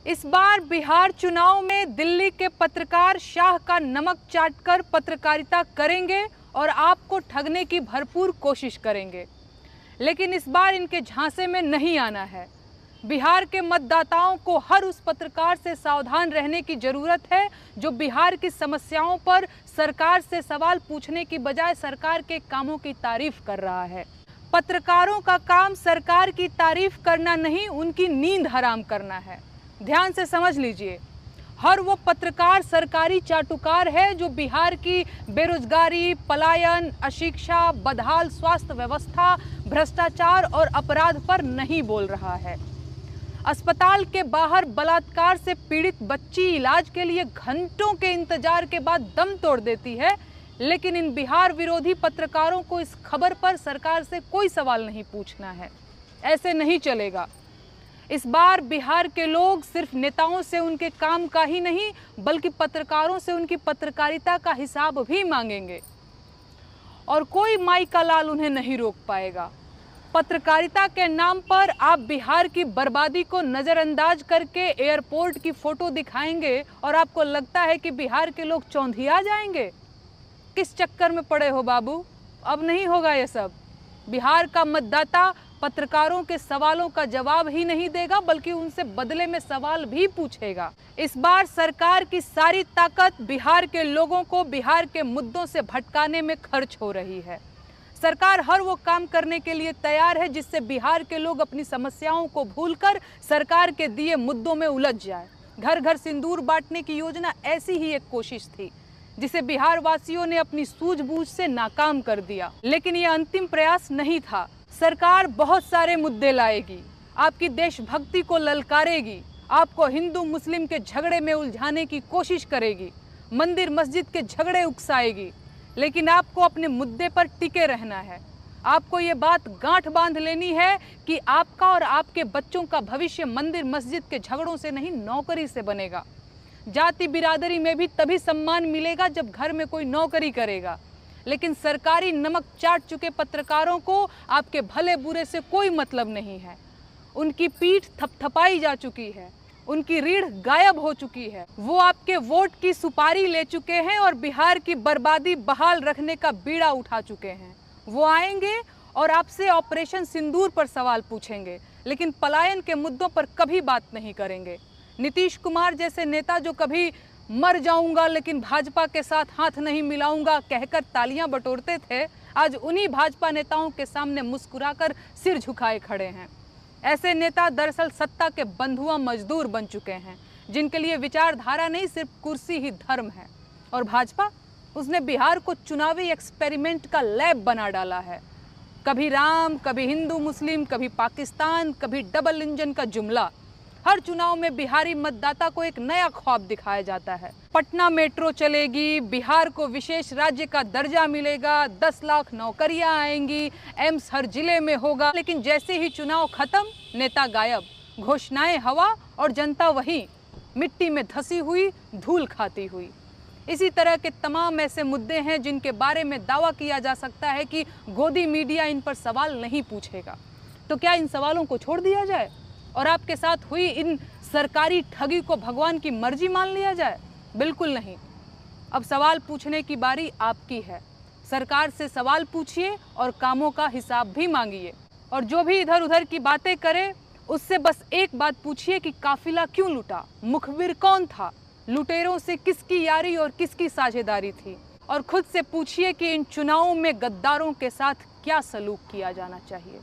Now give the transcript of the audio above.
इस बार बिहार चुनाव में दिल्ली के पत्रकार शाह का नमक चाटकर पत्रकारिता करेंगे और आपको ठगने की भरपूर कोशिश करेंगे, लेकिन इस बार इनके झांसे में नहीं आना है। बिहार के मतदाताओं को हर उस पत्रकार से सावधान रहने की जरूरत है जो बिहार की समस्याओं पर सरकार से सवाल पूछने की बजाय सरकार के कामों की तारीफ कर रहा है। पत्रकारों का काम सरकार की तारीफ करना नहीं, उनकी नींद हराम करना है। ध्यान से समझ लीजिए, हर वो पत्रकार सरकारी चाटुकार है जो बिहार की बेरोजगारी, पलायन, अशिक्षा, बदहाल स्वास्थ्य व्यवस्था, भ्रष्टाचार और अपराध पर नहीं बोल रहा है। अस्पताल के बाहर बलात्कार से पीड़ित बच्ची इलाज के लिए घंटों के इंतजार के बाद दम तोड़ देती है, लेकिन इन बिहार विरोधी पत्रकारों को इस खबर पर सरकार से कोई सवाल नहीं पूछना है। ऐसे नहीं चलेगा। इस बार बिहार के लोग सिर्फ नेताओं से उनके काम का ही नहीं बल्कि पत्रकारों से उनकी पत्रकारिता का हिसाब भी मांगेंगे, और कोई माई का लाल उन्हें नहीं रोक पाएगा। पत्रकारिता के नाम पर आप बिहार की बर्बादी को नज़रअंदाज करके एयरपोर्ट की फोटो दिखाएंगे और आपको लगता है कि बिहार के लोग चौंधिया जाएंगे। किस चक्कर में पड़े हो बाबू? अब नहीं होगा ये सब। बिहार का मतदाता पत्रकारों के सवालों का जवाब ही नहीं देगा बल्कि उनसे बदले में सवाल भी पूछेगा। इस बार सरकार की सारी ताकत बिहार के लोगों को बिहार के मुद्दों से भटकाने में खर्च हो रही है। सरकार हर वो काम करने के लिए तैयार है जिससे बिहार के लोग अपनी समस्याओं को भूलकर सरकार के दिए मुद्दों में उलझ जाए। घर घर सिंदूर बांटने की योजना ऐसी ही एक कोशिश थी जिसे बिहार वासियों ने अपनी सूझबूझ से नाकाम कर दिया, लेकिन यह अंतिम प्रयास नहीं था। सरकार बहुत सारे मुद्दे लाएगी, आपकी देशभक्ति को ललकारेगी, आपको हिंदू मुस्लिम के झगड़े में उलझाने की कोशिश करेगी, मंदिर मस्जिद के झगड़े उकसाएगी, लेकिन आपको अपने मुद्दे पर टिके रहना है। आपको ये बात गांठ बांध लेनी है कि आपका और आपके बच्चों का भविष्य मंदिर मस्जिद के झगड़ों से नहीं, नौकरी से बनेगा। जाति बिरादरी में भी तभी सम्मान मिलेगा जब घर में कोई नौकरी करेगा, लेकिन सरकारी नमक चाट चुके पत्रकारों को आपके भले बुरे से कोई मतलब नहीं है। उनकी पीठ थपथपाई जा चुकी है, उनकी रीढ़ गायब हो चुकी है। वो आपके वोट की सुपारी ले चुके हैं और बिहार की बर्बादी बहाल रखने का बीड़ा उठा चुके हैं। वो आएंगे और आपसे ऑपरेशन सिंदूर पर सवाल पूछेंगे, लेकिन पलायन के मुद्दों पर कभी बात नहीं करेंगे। नीतीश कुमार जैसे नेता जो कभी मर जाऊंगा लेकिन भाजपा के साथ हाथ नहीं मिलाऊंगा कहकर तालियां बटोरते थे, आज उन्हीं भाजपा नेताओं के सामने मुस्कुराकर सिर झुकाए खड़े हैं। ऐसे नेता दरअसल सत्ता के बंधुआ मजदूर बन चुके हैं जिनके लिए विचारधारा नहीं, सिर्फ कुर्सी ही धर्म है। और भाजपा, उसने बिहार को चुनावी एक्सपेरिमेंट का लैब बना डाला है। कभी राम, कभी हिंदू मुस्लिम, कभी पाकिस्तान, कभी डबल इंजन का जुमला। हर चुनाव में बिहारी मतदाता को एक नया ख्वाब दिखाया जाता है। पटना मेट्रो चलेगी, बिहार को विशेष राज्य का दर्जा मिलेगा, 10 लाख नौकरियां आएंगी, एम्स हर जिले में होगा। लेकिन जैसे ही चुनाव खत्म, नेता गायब, घोषणाएं हवा और जनता वही मिट्टी में धसी हुई, धूल खाती हुई। इसी तरह के तमाम ऐसे मुद्दे हैं जिनके बारे में दावा किया जा सकता है कि गोदी मीडिया इन पर सवाल नहीं पूछेगा। तो क्या इन सवालों को छोड़ दिया जाए और आपके साथ हुई इन सरकारी ठगी को भगवान की मर्जी मान लिया जाए? बिल्कुल नहीं। अब सवाल पूछने की बारी आपकी है। सरकार से सवाल पूछिए और कामों का हिसाब भी मांगिए। और जो भी इधर उधर की बातें करे उससे बस एक बात पूछिए कि काफिला क्यों लूटा, मुखबिर कौन था, लुटेरों से किसकी यारी और किसकी साझेदारी थी। और खुद से पूछिए कि इन चुनावों में गद्दारों के साथ क्या सलूक किया जाना चाहिए।